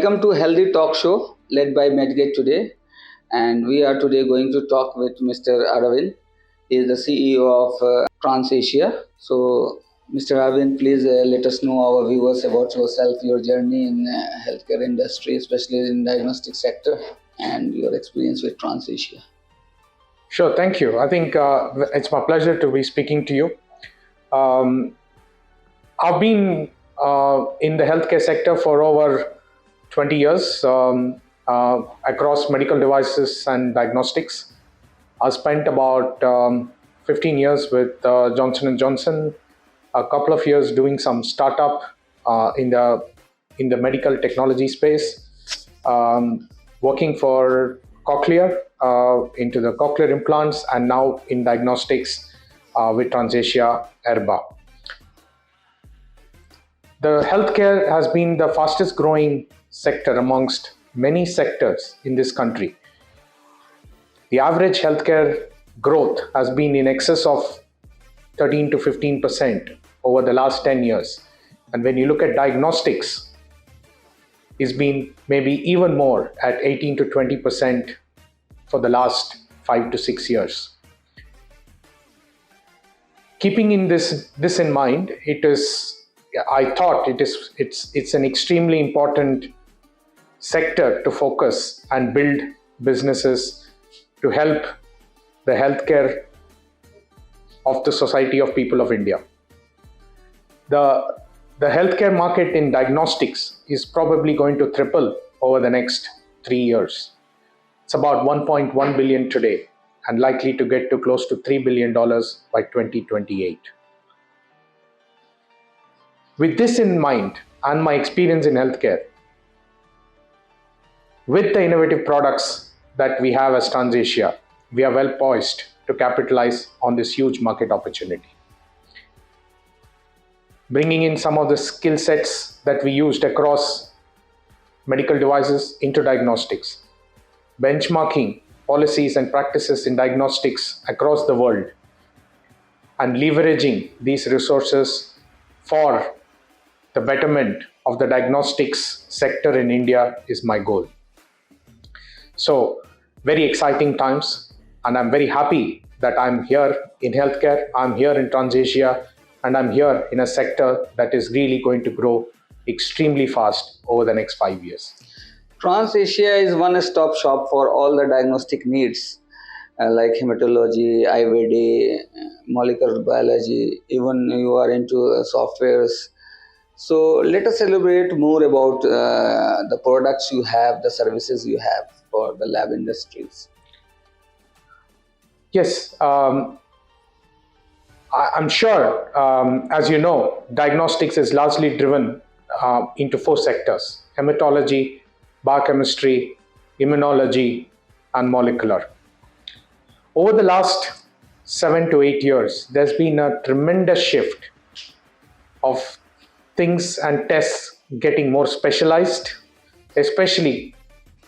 welcome to Healthy Talk show led by Medgate today. And we are today going to talk with Mr. Aravind. He is the CEO of Transasia. So, Mr. Aravind, please let us know our viewers about yourself, your journey in healthcare industry, especially in diagnostic sector, and your experience with Transasia. Sure, thank you. I think it's my pleasure to be speaking to you. I've been in the healthcare sector for over 20 years across medical devices and diagnostics. I spent about 15 years with Johnson & Johnson, a couple of years doing some startup in the medical technology space, working for Cochlear into the cochlear implants, and now in diagnostics with Transasia Erba. The healthcare has been the fastest growing sector amongst many sectors in this country. The average healthcare growth has been in excess of 13 to 15% over the last 10 years. And when you look at diagnostics, it's been maybe even more at 18 to 20% for the last 5 to 6 years. Keeping in this in mind, I thought it's an extremely important sector to focus and build businesses to help the healthcare of the Society of People of India. The healthcare market in diagnostics is probably going to triple over the next 3 years. It's about 1.1 billion today and likely to get to close to $3 billion by 2028. With this in mind and my experience in healthcare, with the innovative products that we have as Transasia, we are well poised to capitalize on this huge market opportunity. Bringing in some of the skill sets that we used across medical devices into diagnostics, benchmarking policies and practices in diagnostics across the world, and leveraging these resources for the betterment of the diagnostics sector in India is my goal. So, very exciting times, and I'm very happy that I'm here in healthcare, I'm here in Transasia, and I'm here in a sector that is really going to grow extremely fast over the next 5 years. Transasia is one-stop shop for all the diagnostic needs like hematology, IVD, molecular biology, even you are into softwares. So let us elaborate more about the products you have, the services you have for the lab industries. Yes, I'm sure, as you know, diagnostics is largely driven into 4 sectors: hematology, biochemistry, immunology, and molecular. Over the last 7 to 8 years, there's been a tremendous shift of things and tests getting more specialized, especially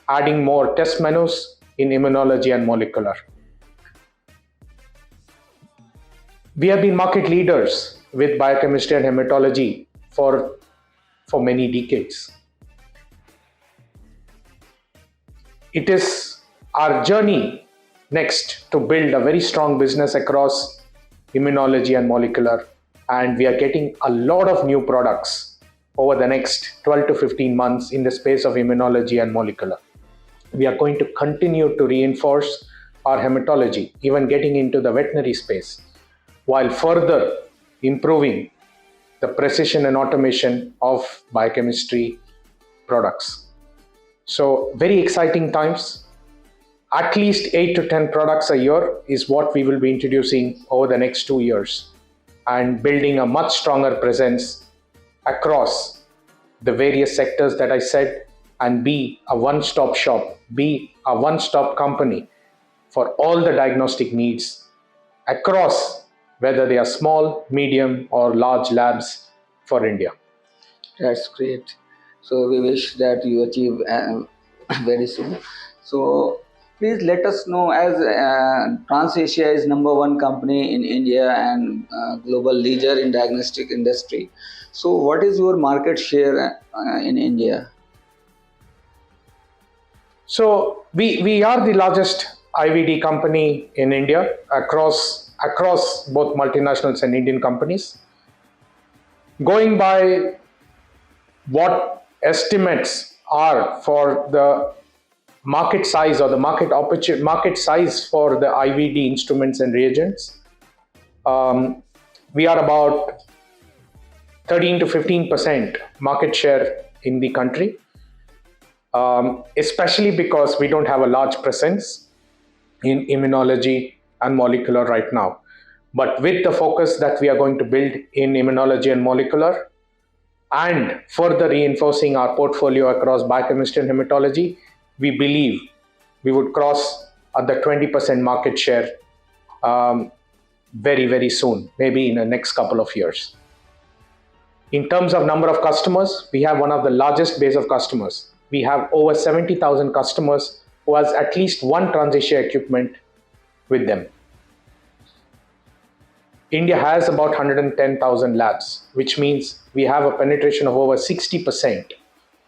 adding more test menus in immunology and molecular. We have been market leaders with biochemistry and hematology for many decades. It is our journey next to build a very strong business across immunology and molecular, and we are getting a lot of new products over the next 12 to 15 months in the space of immunology and molecular. We are going to continue to reinforce our hematology, even getting into the veterinary space, while further improving the precision and automation of biochemistry products. So very exciting times. At least 8 to 10 products a year is what we will be introducing over the next 2 years, and building a much stronger presence across the various sectors that I said, and be a one-stop shop, be a one-stop company for all the diagnostic needs across, whether they are small, medium, or large labs for India. That's great. So we wish that you achieve very soon. So please let us know, as Transasia is number 1 company in India and global leader in diagnostic industry. So what is your market share in India? So we are the largest IVD company in India across both multinationals and Indian companies. Going by what estimates are for the market size or the market size for the IVD instruments and reagents, um, we are about 13 to 15% market share in the country, especially because we don't have a large presence in immunology and molecular right now. But with the focus that we are going to build in immunology and molecular, and further reinforcing our portfolio across biochemistry and hematology, we believe we would cross the 20% market share very, very soon, maybe in the next couple of years. In terms of number of customers, we have one of the largest base of customers. We have over 70,000 customers who has at least one Transasia equipment with them. India has about 110,000 labs, which means we have a penetration of over 60%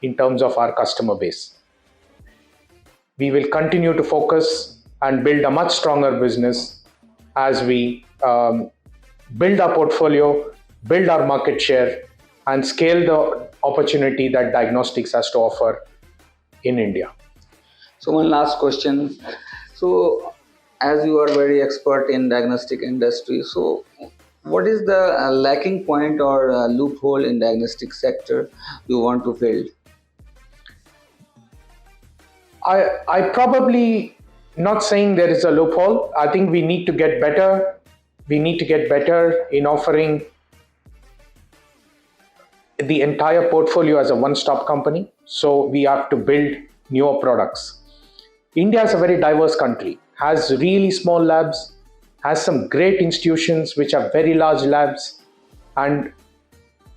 in terms of our customer base. We will continue to focus and build a much stronger business as we build our portfolio, build our market share, and scale the opportunity that diagnostics has to offer in India. So one last question. So as you are very expert in diagnostic industry, so what is the lacking point or loophole in diagnostic sector you want to fill? I probably not saying there is a loophole. I think we need to get better. We need to get better in offering the entire portfolio as a one-stop company. So we have to build newer products. India is a very diverse country, has really small labs, has some great institutions which are very large labs, and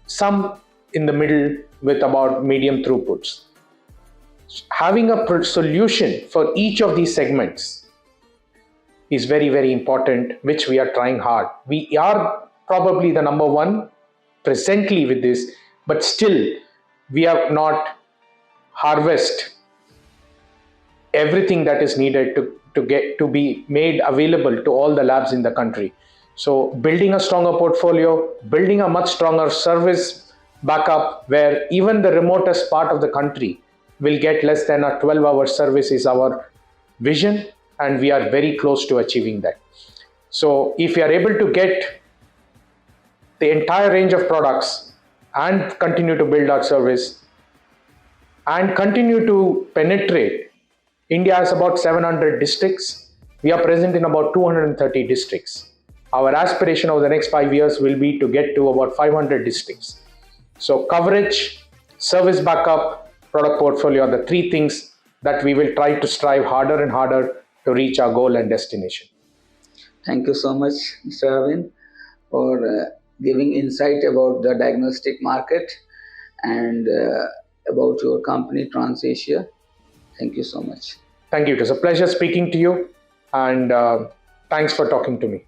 some in the middle with about medium throughputs. Having a solution for each of these segments is very, very important, which we are trying hard. We are probably the number one presently with this, but still we have not harvested everything that is needed to be made available to all the labs in the country. So building a stronger portfolio, building a much stronger service backup where even the remotest part of the country will get less than a 12-hour service is our vision, and we are very close to achieving that. So if we are able to get the entire range of products and continue to build our service and continue to penetrate, India has about 700 districts. We are present in about 230 districts. Our aspiration over the next 5 years will be to get to about 500 districts. So coverage, service backup, product portfolio are the three things that we will try to strive harder and harder to reach our goal and destination. Thank you so much, Mr. Aravind, for giving insight about the diagnostic market and about your company, Transasia. Thank you so much. Thank you. It was a pleasure speaking to you, and thanks for talking to me.